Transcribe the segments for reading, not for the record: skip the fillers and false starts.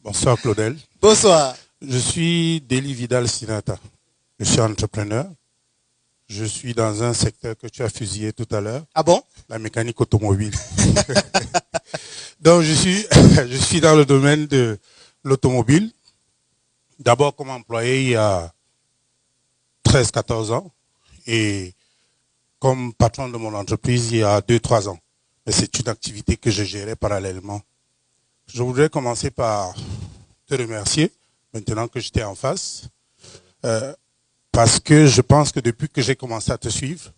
Bonsoir Claudel. Bonsoir. Je suis Deli Vidal Sinata. Je suis entrepreneur. Je suis dans un secteur que tu as fusillé tout à l'heure. Ah bon? La mécanique automobile. Donc je suis dans le domaine de l'automobile. D'abord comme employé il y a 13-14 ans et comme patron de mon entreprise il y a 2-3 ans. Mais c'est une activité que je gérais parallèlement. Je voudrais commencer par te remercier, maintenant que j'étais en face, parce que je pense que depuis que j'ai commencé à te suivre,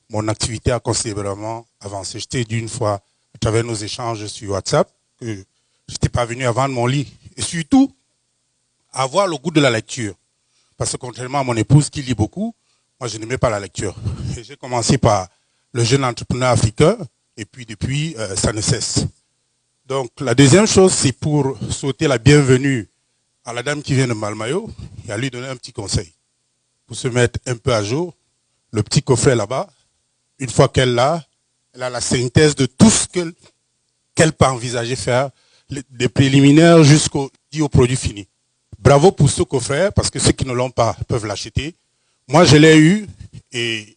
mon activité a considérablement avancé. Je t'ai dit une fois, à travers nos échanges sur WhatsApp, que je n'étais pas venu à vendre mon lit. Et surtout, avoir le goût de la lecture. Parce que contrairement à mon épouse qui lit beaucoup, moi je n'aimais pas la lecture. Et j'ai commencé par le jeune entrepreneur africain, et puis depuis, ça ne cesse. Donc la deuxième chose, c'est pour souhaiter la bienvenue à la dame qui vient de Malmayo et à lui donner un petit conseil. Pour se mettre un peu à jour, le petit coffret là-bas, une fois qu'elle l'a, elle a la synthèse de tout ce qu'elle peut envisager faire, des préliminaires jusqu'au produit fini. Bravo pour ce coffret, parce que ceux qui ne l'ont pas peuvent l'acheter. Moi, je l'ai eu et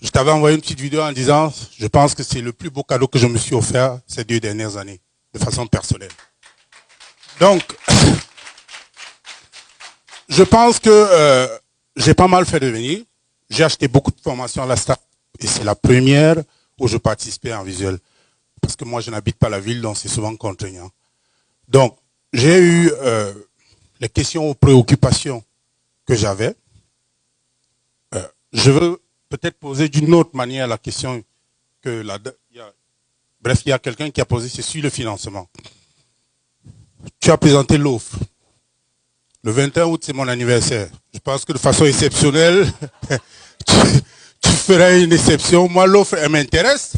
je t'avais envoyé une petite vidéo en disant, je pense que c'est le plus beau cadeau que je me suis offert ces 2 dernières années, de façon personnelle. Donc, je pense que j'ai pas mal fait de venir. J'ai acheté beaucoup de formations à la start et c'est la première où je participais en visuel. Parce que moi, je n'habite pas la ville, donc c'est souvent contraignant. Donc, j'ai eu les questions aux préoccupations que j'avais. Je veux peut-être poser d'une autre manière la question que bref, il y a quelqu'un qui a posé, c'est sur le financement. Tu as présenté l'offre. Le 21 août, c'est mon anniversaire. Je pense que de façon exceptionnelle, tu feras une exception. Moi, l'offre, elle m'intéresse.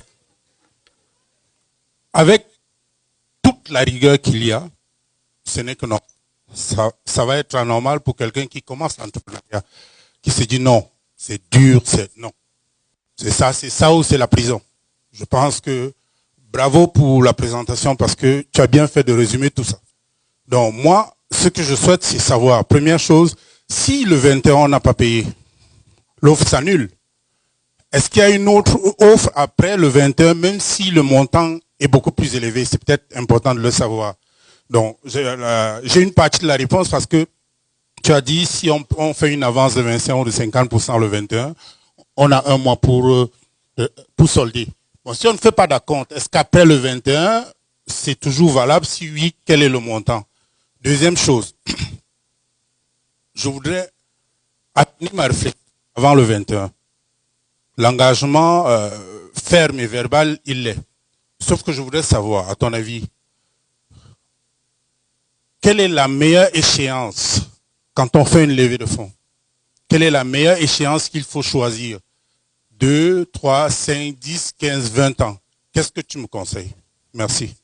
Avec toute la rigueur qu'il y a, ce n'est que non. Ça va être anormal pour quelqu'un qui commence l'entrepreneuriat, qui se dit non, c'est dur, c'est non. C'est ça ou c'est la prison. Je pense que bravo pour la présentation parce que tu as bien fait de résumer tout ça. Donc moi, ce que je souhaite, c'est savoir, première chose, si le 21 on n'a pas payé, l'offre s'annule. Est-ce qu'il y a une autre offre après le 21, même si le montant est beaucoup plus élevé? C'est peut-être important de le savoir. Donc, j'ai une partie de la réponse parce que tu as dit, si on fait une avance de 25 ou de 50% le 21, on a un mois pour solder. Bon, si on ne fait pas d'acompte, est-ce qu'après le 21, c'est toujours valable? Si oui, quel est le montant? Deuxième chose, je voudrais atteindre ma réflexion avant le 21. L'engagement ferme et verbal, il l'est. Sauf que je voudrais savoir, à ton avis, quelle est la meilleure échéance quand on fait une levée de fonds? Quelle est la meilleure échéance qu'il faut choisir? 2, 3, 5, 10, 15, 20 ans. Qu'est-ce que tu me conseilles? Merci.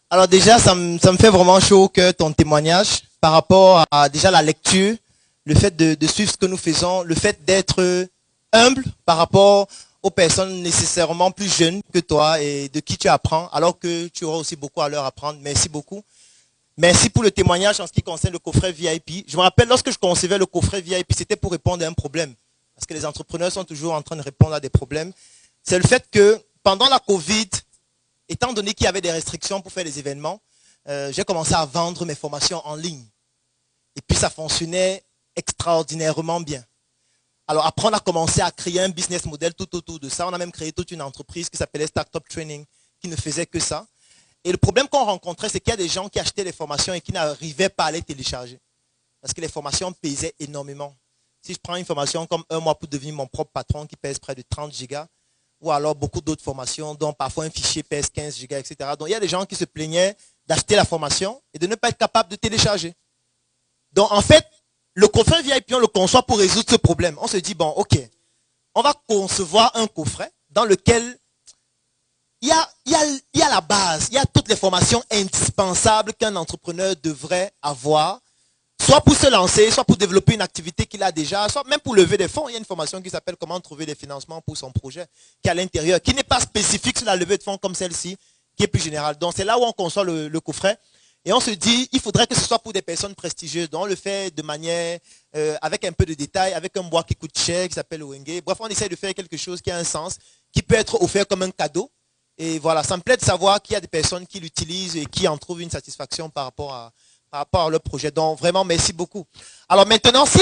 Alors déjà, ça me fait vraiment chaud que ton témoignage par rapport à déjà la lecture, le fait de suivre ce que nous faisons, le fait d'être humble par rapport aux personnes nécessairement plus jeunes que toi et de qui tu apprends, alors que tu auras aussi beaucoup à leur apprendre. Merci beaucoup. Merci pour le témoignage en ce qui concerne le coffret VIP. Je me rappelle, lorsque je concevais le coffret VIP, c'était pour répondre à un problème. Parce que les entrepreneurs sont toujours en train de répondre à des problèmes. C'est le fait que pendant la Covid, étant donné qu'il y avait des restrictions pour faire des événements, j'ai commencé à vendre mes formations en ligne. Et puis ça fonctionnait extraordinairement bien. Alors après, on a commencé à créer un business model tout autour de ça. On a même créé toute une entreprise qui s'appelait Startup Training, qui ne faisait que ça. Et le problème qu'on rencontrait, c'est qu'il y a des gens qui achetaient les formations et qui n'arrivaient pas à les télécharger. Parce que les formations pesaient énormément. Si je prends une formation comme 1 mois pour devenir mon propre patron qui pèse près de 30 gigas, ou alors beaucoup d'autres formations dont parfois un fichier pèse 15 gigas, etc. Donc il y a des gens qui se plaignaient d'acheter la formation et de ne pas être capable de télécharger. Donc en fait, le coffret VIP, on le conçoit pour résoudre ce problème. On se dit, bon, ok, on va concevoir un coffret dans lequel il y a la base, il y a toutes les formations indispensables qu'un entrepreneur devrait avoir, soit pour se lancer, soit pour développer une activité qu'il a déjà, soit même pour lever des fonds. Il y a une formation qui s'appelle comment trouver des financements pour son projet, qui est à l'intérieur, qui n'est pas spécifique sur la levée de fonds comme celle-ci, qui est plus générale. Donc c'est là où on conçoit le coffret. Et on se dit, il faudrait que ce soit pour des personnes prestigieuses. Donc on le fait de manière, avec un peu de détail, avec un bois qui coûte cher, qui s'appelle Wenge. Bref, on essaie de faire quelque chose qui a un sens, qui peut être offert comme un cadeau. Et voilà, ça me plaît de savoir qu'il y a des personnes qui l'utilisent et qui en trouvent une satisfaction par rapport à leur projet. Donc vraiment, merci beaucoup. Alors maintenant, si